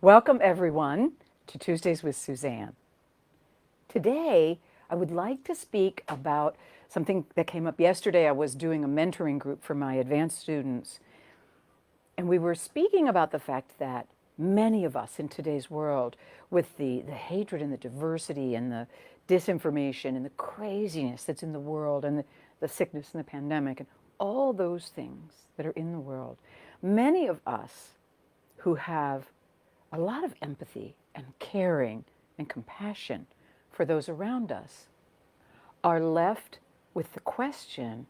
Welcome, everyone, to Tuesdays with Suzanne. Today, I would like to speak about something that came up yesterday. I was doing a mentoring group for my advanced students, and we were speaking about the fact that many of us in today's world, with the hatred and the diversity and the disinformation and the craziness that's in the world and the sickness and the pandemic and all those things that are in the world, many of us who have a lot of empathy and caring and compassion for those around us are left with the question,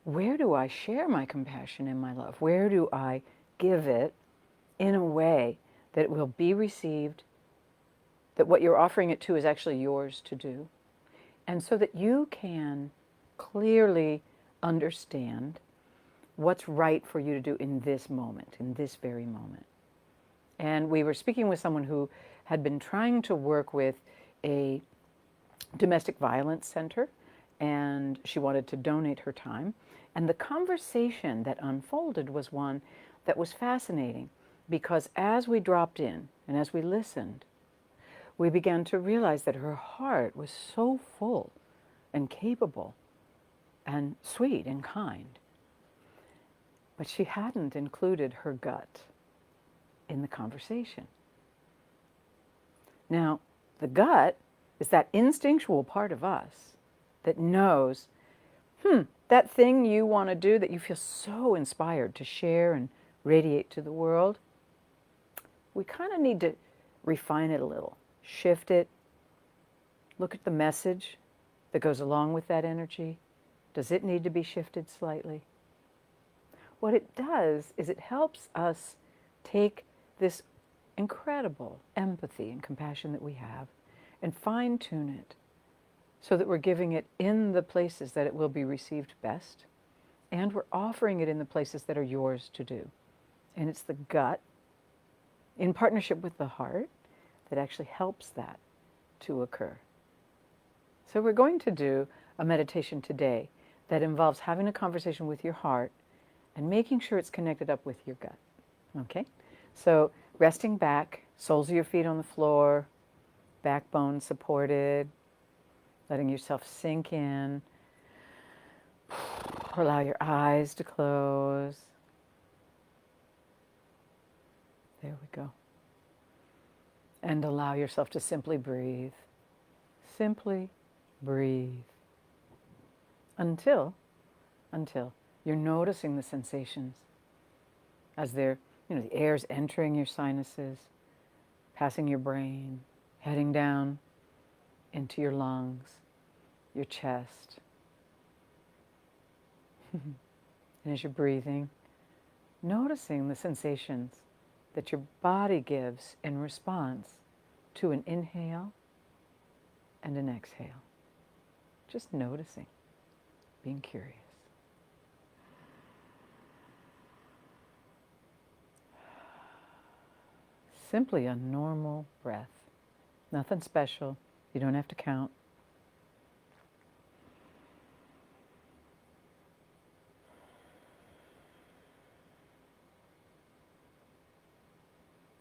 where do I share my compassion and my love? Where do I give it in a way that it will be received, that what you're offering it to is actually yours to do, and so that you can clearly understand what's right for you to do in this moment, in this very moment. And we were speaking with someone who had been trying to work with a domestic violence center, and she wanted to donate her time. And the conversation that unfolded was one that was fascinating, because as we dropped in and as we listened, we began to realize that her heart was so full and capable and sweet and kind, but she hadn't included her gut in the conversation. Now, the gut is that instinctual part of us that knows, that thing you want to do that you feel so inspired to share and radiate to the world, we kind of need to refine it a little, shift it, look at the message that goes along with that energy. Does it need to be shifted slightly? What it does is it helps us take this incredible empathy and compassion that we have and fine-tune it so that we're giving it in the places that it will be received best, and we're offering it in the places that are yours to do. And it's the gut, in partnership with the heart, that actually helps that to occur. So we're going to do a meditation today that involves having a conversation with your heart and making sure it's connected up with your gut. Okay? So resting back, soles of your feet on the floor, backbone supported, letting yourself sink in. Allow your eyes to close. There we go. And allow yourself to simply breathe. Simply breathe. Until you're noticing the sensations as they're, the air's entering your sinuses, passing your brain, heading down into your lungs, your chest. And as you're breathing, noticing the sensations that your body gives in response to an inhale and an exhale. Just noticing, being curious. Simply a normal breath. Nothing special. You don't have to count.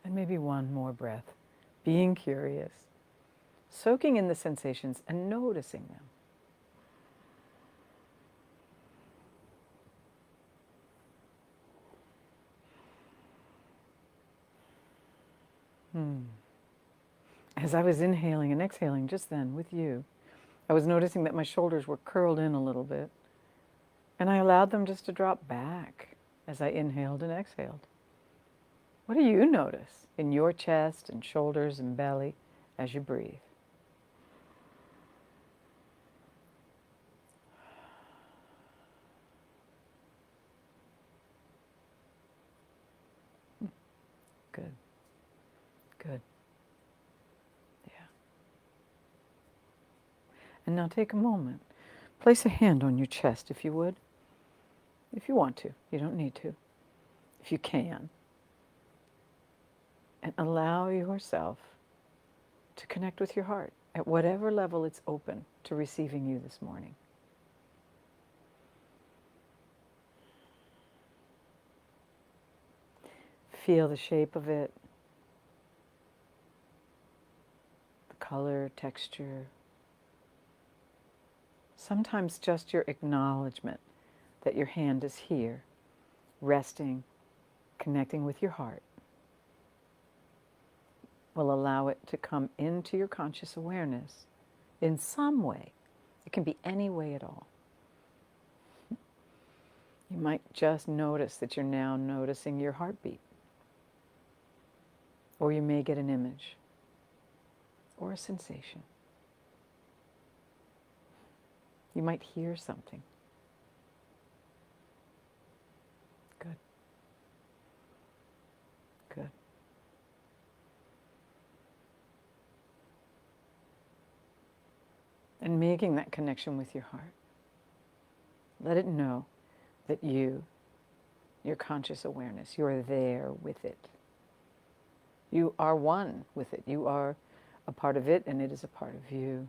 And maybe one more breath. Being curious. Soaking in the sensations and noticing them. As I was inhaling and exhaling just then with you, I was noticing that my shoulders were curled in a little bit, and I allowed them just to drop back as I inhaled and exhaled. What do you notice in your chest and shoulders and belly as you breathe? Good. Good. Yeah. And now take a moment. Place a hand on your chest if you would. If you want to. You don't need to. If you can. And allow yourself to connect with your heart at whatever level it's open to receiving you this morning. Feel the shape of it. color, texture. Sometimes just your acknowledgement that your hand is here, resting, connecting with your heart, will allow it to come into your conscious awareness in some way. It can be any way at all. You might just notice that you're now noticing your heartbeat. Or you may get an image or a sensation. You might hear something. Good. Good. And making that connection with your heart. Let it know that you, your conscious awareness, you're there with it. You are one with it. You are a part of it, and it is a part of you.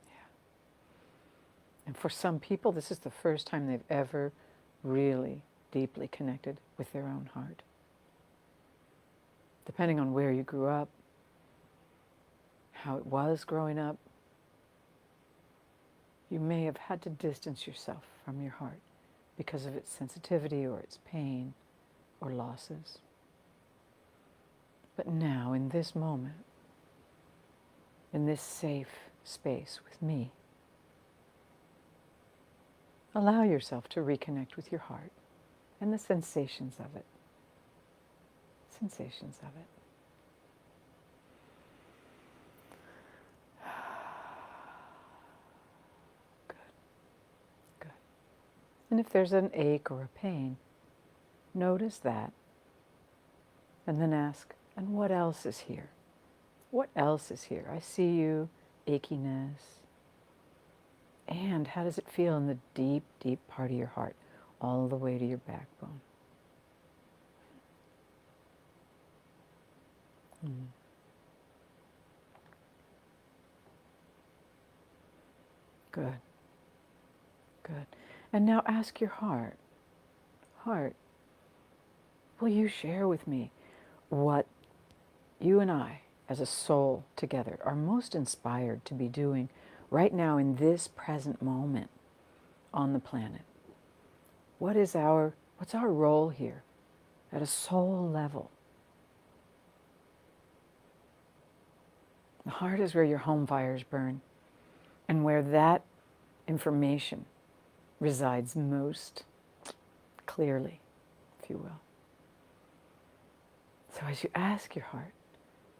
Yeah. And for some people, this is the first time they've ever really deeply connected with their own heart. Depending on where you grew up, how it was growing up, you may have had to distance yourself from your heart because of its sensitivity or its pain or losses. But now, in this moment, in this safe space with me, allow yourself to reconnect with your heart and the sensations of it. Sensations of it. And if there's an ache or a pain, notice that. And then ask, and what else is here? What else is here? I see you, achiness. And how does it feel in the deep, deep part of your heart, all the way to your backbone? Good. Good. And now ask your heart, will you share with me what you and I, as a soul together, are most inspired to be doing right now in this present moment on the planet? What's our role here at a soul level? The heart is where your home fires burn, and where that information resides most clearly, if you will. So as you ask your heart,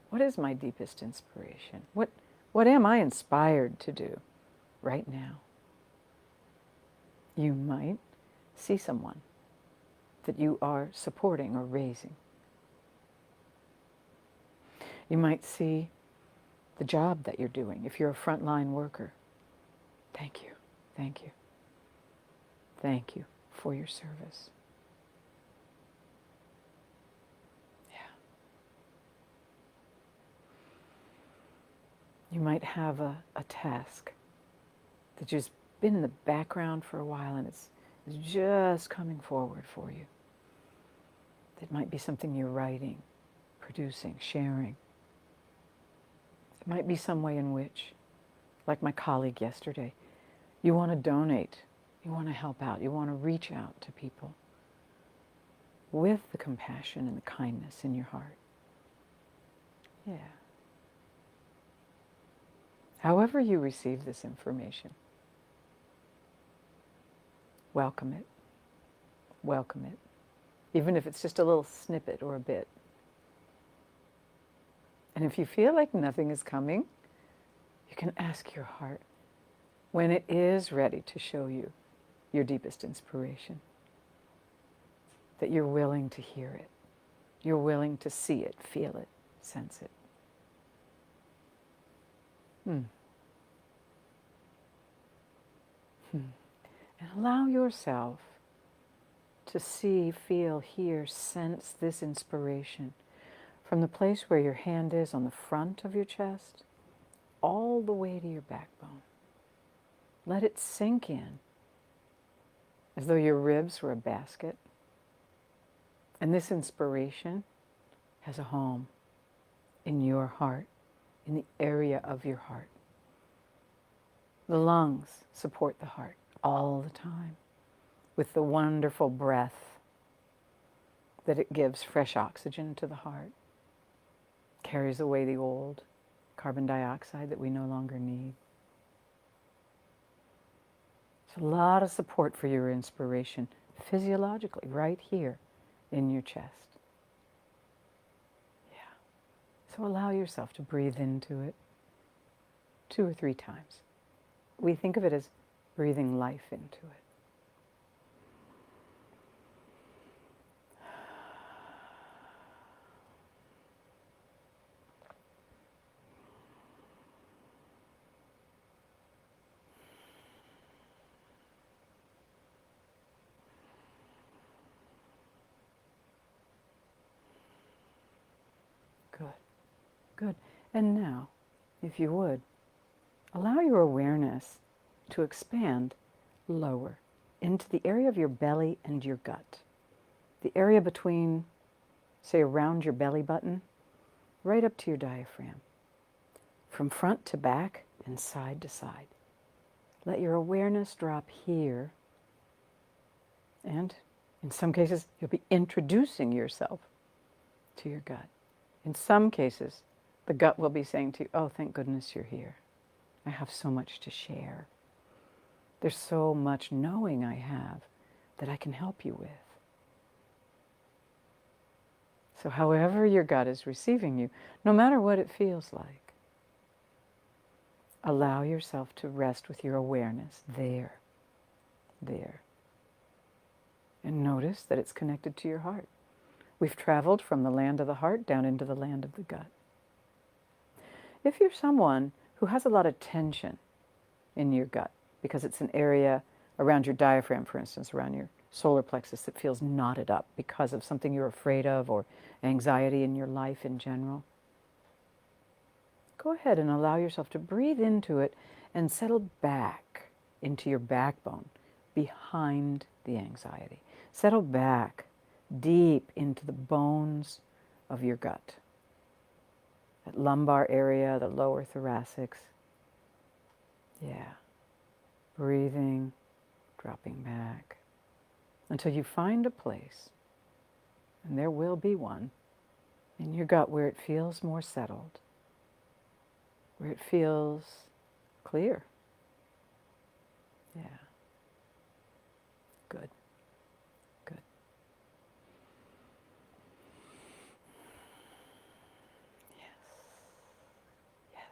what is my deepest inspiration? What am I inspired to do right now? You might see someone that you are supporting or raising. You might see the job that you're doing. If you're a frontline worker, thank you, thank you. Thank you for your service. Yeah. You might have a task that's just been in the background for a while and it's just coming forward for you. It might be something you're writing, producing, sharing. It might be some way in which, like my colleague yesterday, you want to donate. You want to help out. You want to reach out to people with the compassion and the kindness in your heart. Yeah. However you receive this information, welcome it. Welcome it. Even if it's just a little snippet or a bit. And if you feel like nothing is coming, you can ask your heart when it is ready to show you your deepest inspiration, that you're willing to hear it, you're willing to see it, feel it, sense it. And allow yourself to see, feel, hear, sense this inspiration from the place where your hand is on the front of your chest all the way to your backbone. Let it sink in as though your ribs were a basket. And this inspiration has a home in your heart, in the area of your heart. The lungs support the heart all the time with the wonderful breath that it gives fresh oxygen to the heart, carries away the old carbon dioxide that we no longer need. There's a lot of support for your inspiration physiologically right here in your chest. So allow yourself to breathe into it 2 or 3 times. We think of it as breathing life into it. Good, good. And now, if you would, allow your awareness to expand lower into the area of your belly and your gut. The area between, say, around your belly button, right up to your diaphragm. From front to back and side to side. Let your awareness drop here. And in some cases, you'll be introducing yourself to your gut. In some cases, the gut will be saying to you, oh, thank goodness you're here. I have so much to share. There's so much knowing I have that I can help you with. So however your gut is receiving you, no matter what it feels like, allow yourself to rest with your awareness there. And notice that it's connected to your heart. We've traveled from the land of the heart down into the land of the gut. If you're someone who has a lot of tension in your gut, because it's an area around your diaphragm, for instance, around your solar plexus that feels knotted up because of something you're afraid of or anxiety in your life in general, go ahead and allow yourself to breathe into it and settle back into your backbone behind the anxiety. Settle back deep into the bones of your gut. That lumbar area, the lower thoracics. Yeah. Breathing, dropping back, until you find a place, and there will be one, in your gut where it feels more settled, where it feels clear. Yeah. Good. Good. Yes. Yes.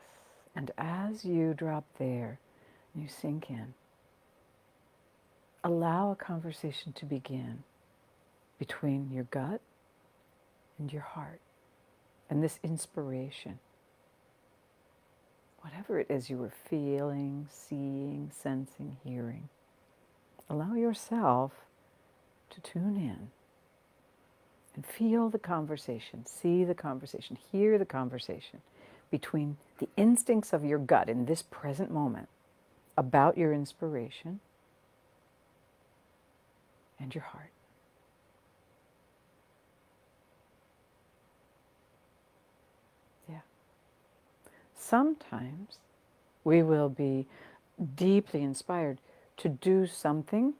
And as you drop there, you sink in. Allow a conversation to begin between your gut and your heart. And this inspiration, whatever it is you were feeling, seeing, sensing, hearing, allow yourself to tune in and feel the conversation, see the conversation, hear the conversation between the instincts of your gut in this present moment about your inspiration and your heart. Yeah. Sometimes we will be deeply inspired to do something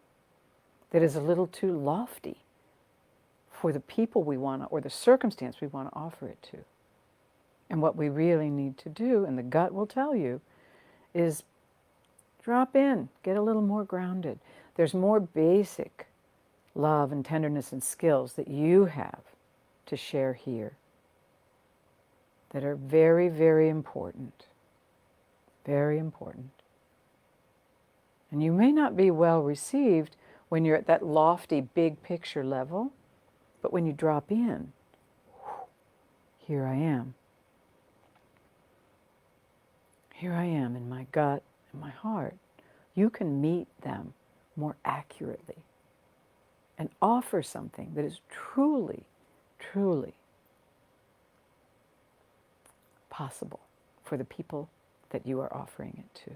that is a little too lofty for the people we want to, or the circumstance we want to offer it to. And what we really need to do, and the gut will tell you, is drop in, get a little more grounded. There's more basic love and tenderness and skills that you have to share here that are very, very important. Very important. And you may not be well received when you're at that lofty, big picture level, but when you drop in, here I am. Here I am in my gut and my heart. You can meet them more accurately and offer something that is truly, truly possible for the people that you are offering it to.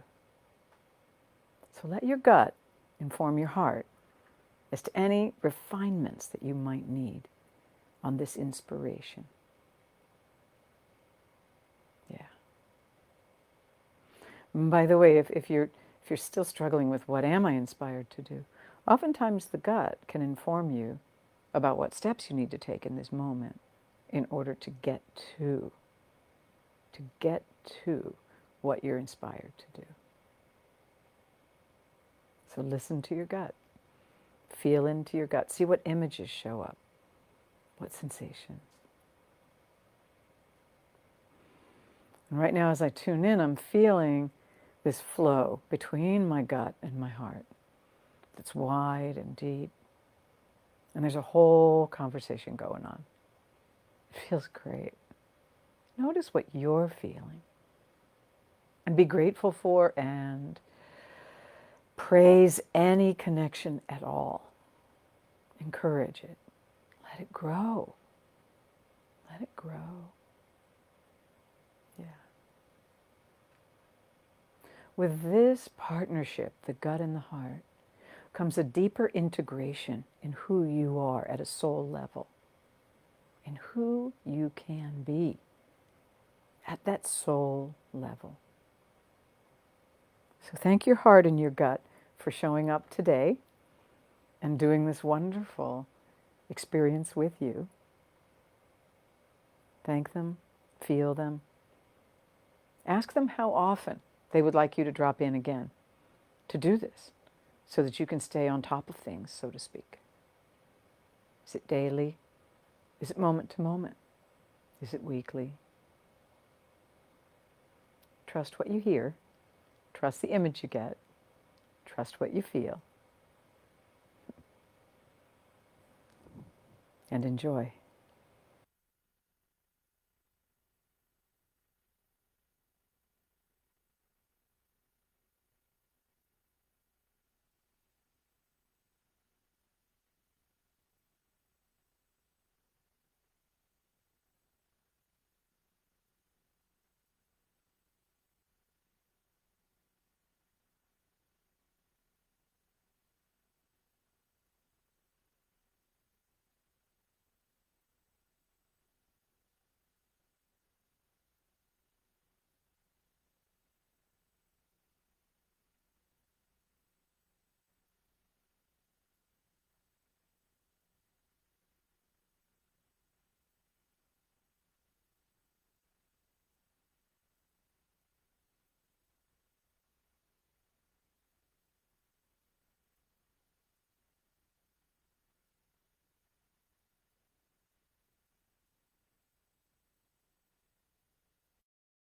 So let your gut inform your heart as to any refinements that you might need on this inspiration. And by the way, if you're still struggling with what am I inspired to do, oftentimes the gut can inform you about what steps you need to take in this moment in order to get to what you're inspired to do. So listen to your gut. Feel into your gut. See what images show up. What sensations. And right now as I tune in, I'm feeling this flow between my gut and my heart that's wide and deep. And there's a whole conversation going on. It feels great. Notice what you're feeling. And be grateful for and praise any connection at all. Encourage it. Let it grow. Let it grow. Yeah. With this partnership, the gut and the heart, comes a deeper integration in who you are at a soul level, in who you can be at that soul level. So thank your heart and your gut for showing up today and doing this wonderful experience with you. Thank them, feel them. Ask them how often they would like you to drop in again to do this so that you can stay on top of things, so to speak. Is it daily? Is it moment to moment? Is it weekly? Trust what you hear. Trust the image you get. Trust what you feel. And enjoy.